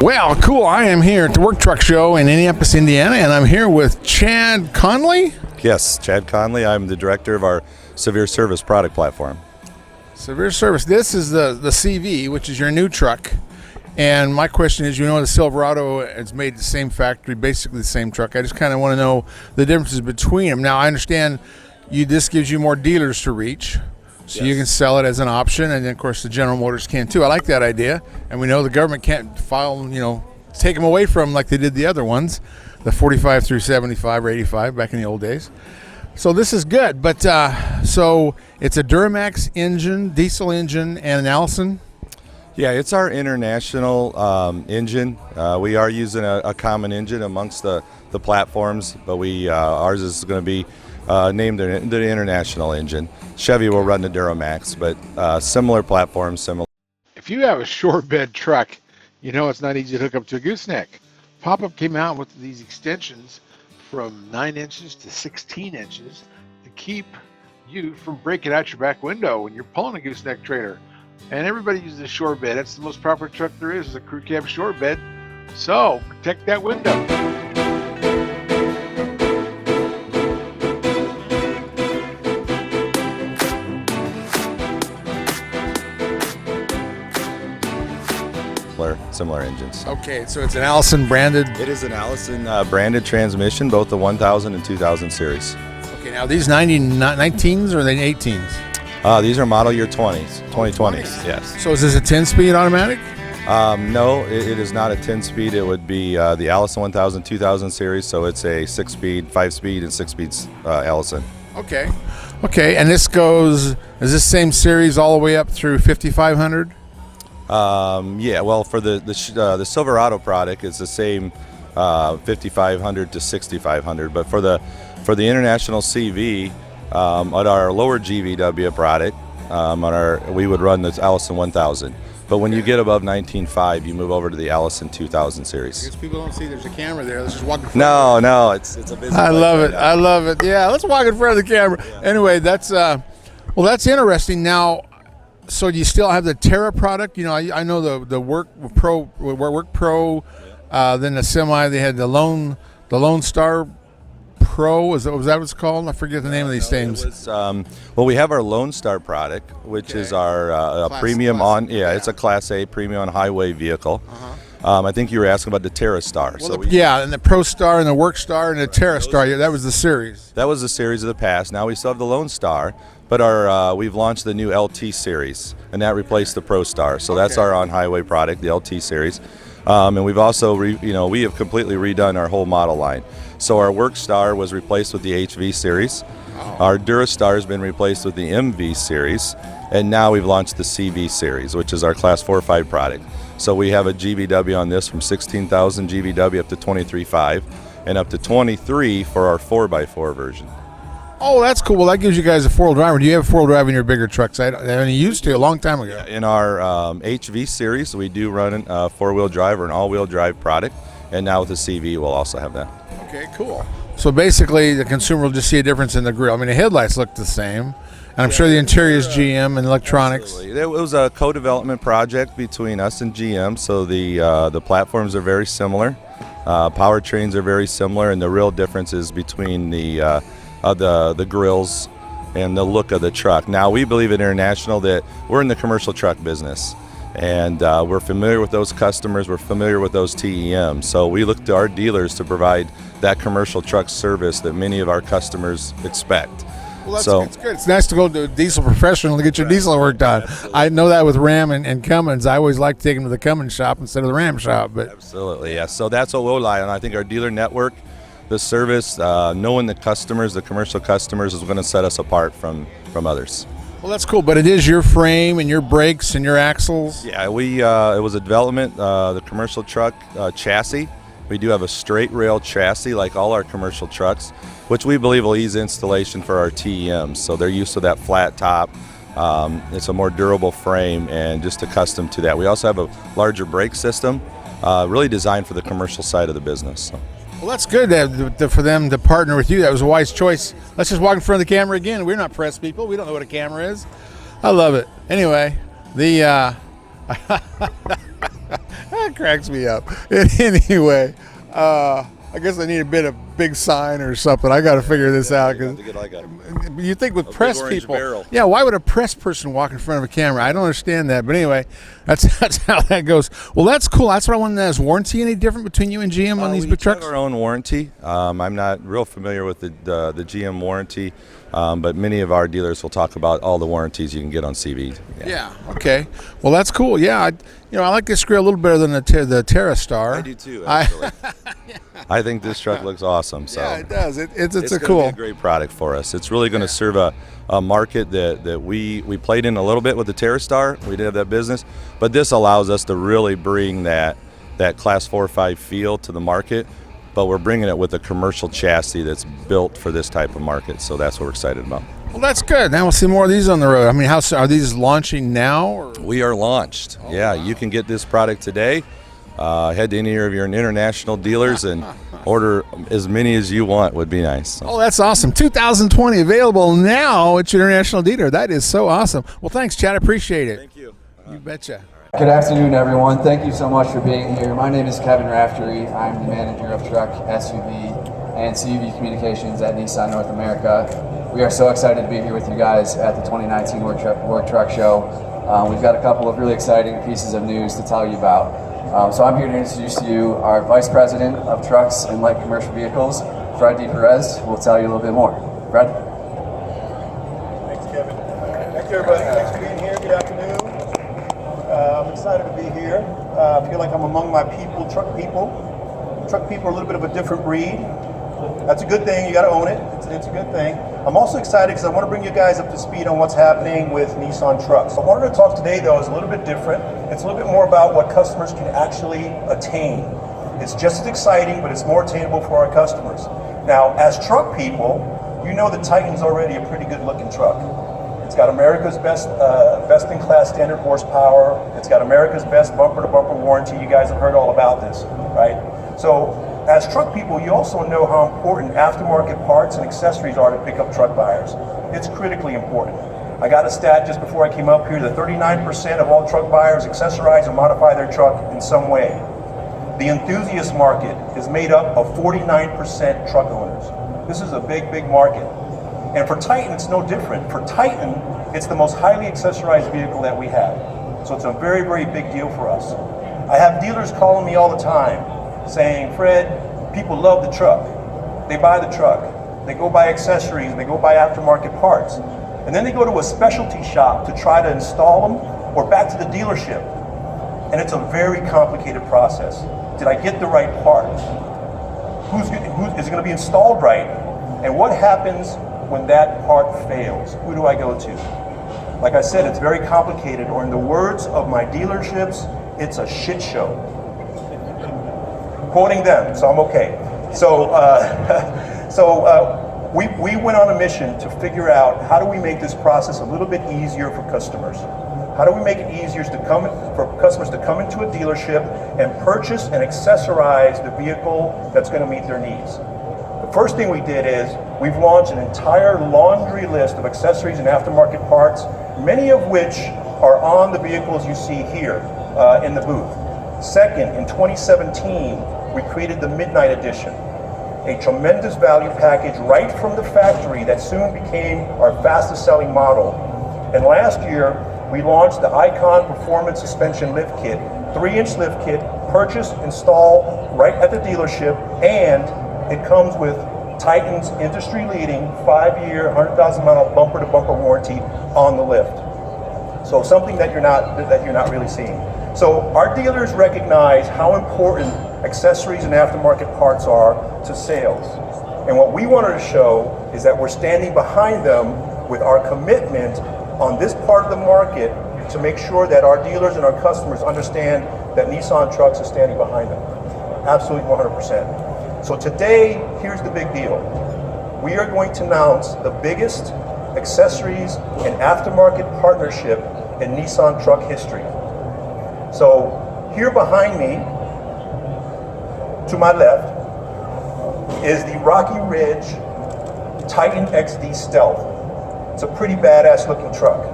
Well, cool. I am here at the Work Truck Show in Indianapolis, Indiana, and I'm here with Chad Conley. Yes, Chad Conley. I'm the director of our Severe Service product platform. Severe Service. This is the CV, which is your new truck. And my question is, the Silverado is made the same factory, basically the same truck. I just kind of want to know the differences between them. Now, I understand this gives you more dealers to reach. So you can sell it as an option, and then, of course, the General Motors can too. I like that idea, and we know the government can't take them away from like they did the other ones, the 45 through 75 or 85 back in the old days. So this is good, but so it's a Duramax engine, diesel engine, and an Allison? Yeah, it's our international engine. We are using a common engine amongst the platforms, but ours is going to be named the international engine. Chevy will run the Duramax, but similar platforms, similar. If you have a short bed truck, it's not easy to hook up to a gooseneck. Pop-Up came out with these extensions from 9 inches to 16 inches to keep you from breaking out your back window when you're pulling a gooseneck trailer. And everybody uses a short bed. That's the most popular truck there is a crew cab short bed. So protect that window. Similar engines. Okay, so it's an Allison branded. It is an Allison branded transmission, both the 1000 and 2000 series. Okay, now these 19s or are they 18s? These are model year 2020s, yes. So is this a 10-speed automatic? No, it is not a 10-speed. It would be the Allison 1000, 2000 series, so it's a 6-speed, 5-speed, and 6-speed Allison. Okay, and is this same series all the way up through 5500? Yeah, well, for the Silverado product, it's the same 5500 to 6500, but for the international CV, on our lower GVW product, we would run the Allison 1000. But when you get above 19.5, you move over to the Allison 2000 series. Because people don't see there's a camera there. Let's just walk in front. No, it's a business. I love it. Yeah, let's walk in front of the camera. Yeah. Anyway, that's interesting. Now, so do you still have the Terra product? I know the Work Pro, then the Semi. They had the Lone Star Pro. Was that what it's called? I forget the name of these things. We have our Lone Star product, which is our premium it's a Class A premium on highway vehicle. I think you were asking about the Terra Star. And the Pro Star and the Work Star and the Terra Star. Yeah, that was the series. That was the series of the past. Now we still have the Lone Star, but we've launched the new LT series, and that replaced the Pro Star. So that's our on-highway product, the LT series. And we've also, we have completely redone our whole model line. So our Work Star was replaced with the HV series. Our Durastar has been replaced with the MV series. And now we've launched the CV series, which is our Class 4 or 5 product. So we have a GVW on this from 16,000 GVW up to 23.5 and up to 23 for our 4x4 version. Oh, that's cool. Well, that gives you guys a four-wheel drive. Do you have a four-wheel drive in your bigger trucks? I used to a long time ago. In our HV series, we do run a four-wheel drive or an all-wheel drive product, and now with the CV, we'll also have that. Okay, cool. So basically, the consumer will just see a difference in the grille. I mean, the headlights look the same, and I'm sure the interior is GM and electronics. Absolutely. It was a co-development project between us and GM, so the platforms are very similar. Powertrains are very similar, and the real difference is between the grills and the look of the truck. Now, we believe at International that we're in the commercial truck business, and we're familiar with those customers, we're familiar with those TEMs, so we look to our dealers to provide that commercial truck service that many of our customers expect. Well, it's good. It's nice to go to a diesel professional to get your diesel work done. Absolutely. I know that with Ram and Cummins. I always like to take them to the Cummins shop instead of the Ram shop. But absolutely, yes. So that's what we'll rely on. I think our dealer network, the service, knowing the customers, the commercial customers, is going to set us apart from others. Well, that's cool, but it is your frame and your brakes and your axles. Yeah, it was a development, the commercial truck chassis. We do have a straight rail chassis like all our commercial trucks, which we believe will ease installation for our TEMs. So they're used to that flat top. It's a more durable frame and just accustomed to that. We also have a larger brake system, really designed for the commercial side of the business. So. Well, that's good for them to partner with you. That was a wise choice. Let's just walk in front of the camera again. We're not press people. We don't know what a camera is. I love it. Anyway, cracks me up. Anyway, I guess I need a big sign or something. I got to figure this out. You have to get like You think with a press big orange people, barrel. yeah? Why would a press person walk in front of a camera? I don't understand that. But anyway, that's how that goes. Well, that's cool. That's what I wanted to ask. Warranty any different between you and GM on these we big each have trucks? our own warranty. I'm not real familiar with the GM warranty, but many of our dealers will talk about all the warranties you can get on CV. Yeah. Okay. Well, that's cool. Yeah. I like this grill a little better than the Terra Star. I do too. Actually, I think this truck looks awesome. So yeah, it does. It's a gonna cool. be a great product for us. It's really going to serve a market that we played in a little bit with the Terra Star. We did have that business, but this allows us to really bring that Class 4 or 5 feel to the market. But we're bringing it with a commercial chassis that's built for this type of market. So that's what we're excited about. Well, that's good. Now we'll see more of these on the road. I mean, how are these launching now? Or? We are launched. Yeah, wow. You can get this product today. Head to any of your international dealers and order as many as you want. Would be nice. So. Oh, that's awesome. 2020 available now at your international dealer. That is so awesome. Well, thanks, Chad. I appreciate it. Thank you. You betcha. Good afternoon, everyone. Thank you so much for being here. My name is Kevin Raftery. I'm the manager of truck, SUV, and CUV communications at Nissan North America. We are so excited to be here with you guys at the 2019 World Truck Show. We've got a couple of really exciting pieces of news to tell you about. So I'm here to introduce to you our Vice President of Trucks and Light Commercial Vehicles, Fred DePerez, who will tell you a little bit more. Fred? Thanks, Kevin. Thanks, everybody. Thanks for being here. Good afternoon. I'm excited to be here. I feel like I'm among my people, truck people. Truck people are a little bit of a different breed. That's a good thing. You got to own it. It's a good thing. I'm also excited because I want to bring you guys up to speed on what's happening with Nissan trucks. I wanted to talk today, though, is a little bit different. It's a little bit more about what customers can actually attain. It's just as exciting, but it's more attainable for our customers. Now, as truck people, you know the Titan's already a pretty good-looking truck. It's got America's best-in-class standard horsepower. It's got America's best bumper-to-bumper warranty. You guys have heard all about this, right? So, as truck people, you also know how important aftermarket parts and accessories are to pick up truck buyers. It's critically important. I got a stat just before I came up here that 39% of all truck buyers accessorize or modify their truck in some way. The enthusiast market is made up of 49% truck owners. This is a big, big market. And for Titan, it's no different. For Titan, it's the most highly accessorized vehicle that we have. So it's a very, very big deal for us. I have dealers calling me all the time saying, Fred, people love the truck. They buy the truck. They go buy accessories. They go buy aftermarket parts. And then they go to a specialty shop to try to install them or back to the dealership. And it's a very complicated process. Did I get the right part? Is it going to be installed right? And what happens when that part fails? Who do I go to? Like I said, it's very complicated, or in the words of my dealerships, it's a shit show. Quoting them, so I'm okay. We went on a mission to figure out how do we make this process a little bit easier for customers. How do we make it easier for customers to come into a dealership and purchase and accessorize the vehicle that's going to meet their needs? The first thing we did is we've launched an entire laundry list of accessories and aftermarket parts, many of which are on the vehicles you see here in the booth. Second, in 2017, we created the Midnight Edition, a tremendous value package right from the factory that soon became our fastest selling model. And last year, we launched the Icon Performance Suspension Lift Kit, 3-inch lift kit, purchase, install right at the dealership, and it comes with Titan's industry-leading 5-year, 100,000-mile bumper-to-bumper warranty on the lift. So something that you're not really seeing. So our dealers recognize how important accessories and aftermarket parts are to sales. And what we wanted to show is that we're standing behind them with our commitment on this part of the market to make sure that our dealers and our customers understand that Nissan Trucks is standing behind them. Absolutely 100%. So today, here's the big deal. We are going to announce the biggest accessories and aftermarket partnership in Nissan truck history. So here behind me, to my left, is the Rocky Ridge Titan XD Stealth. It's a pretty badass looking truck,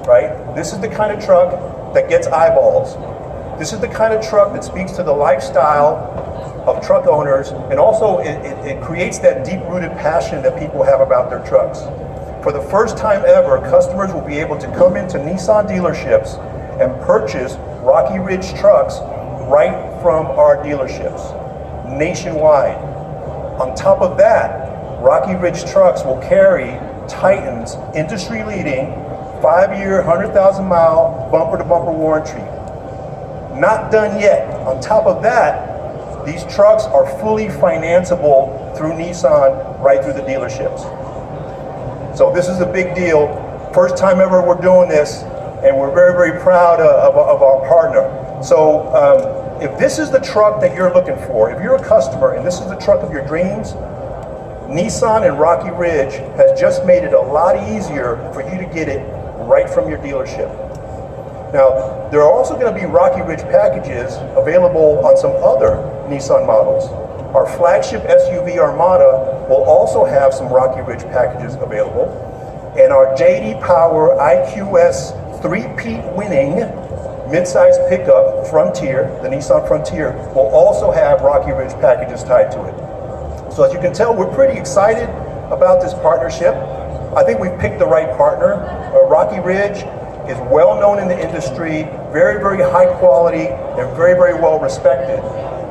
right? This is the kind of truck that gets eyeballs. This is the kind of truck that speaks to the lifestyle of truck owners, and also it creates that deep-rooted passion that people have about their trucks. For the first time ever, customers will be able to come into Nissan dealerships and purchase Rocky Ridge trucks right from our dealerships, nationwide. On top of that, Rocky Ridge trucks will carry Titan's industry-leading 5-year, 100,000-mile bumper-to-bumper warranty. Not done yet. On top of that, these trucks are fully financeable through Nissan right through the dealerships. So this is a big deal. First time ever we're doing this, and we're very, very proud of our partner. So if this is the truck that you're looking for, if you're a customer and this is the truck of your dreams, Nissan and Rocky Ridge has just made it a lot easier for you to get it right from your dealership. Now, there are also going to be Rocky Ridge packages available on some other Nissan models. Our flagship SUV Armada will also have some Rocky Ridge packages available. And our JD Power IQS 3-peat winning midsize pickup Frontier, the Nissan Frontier, will also have Rocky Ridge packages tied to it. So as you can tell, we're pretty excited about this partnership. I think we've picked the right partner. Rocky Ridge is well known in the industry, very, very high quality, and very, very well respected.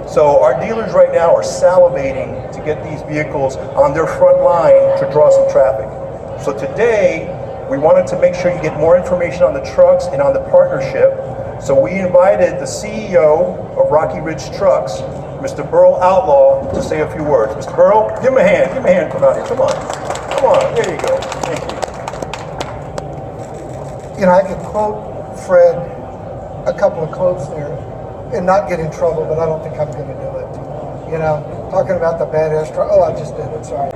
So our dealers right now are salivating to get these vehicles on their front line to draw some traffic. So today, we wanted to make sure you get more information on the trucks and on the partnership. So we invited the CEO of Rocky Ridge Trucks, Mr. Burl Outlaw, to say a few words. Mr. Burl, give him a hand. Give him a hand. Come out here. Come on. Come on. There you go. Thank you. You know, I could quote Fred a couple of quotes there and not get in trouble, but I don't think I'm going to do it. You know, talking about the badass truck. Oh, I just did it. Sorry.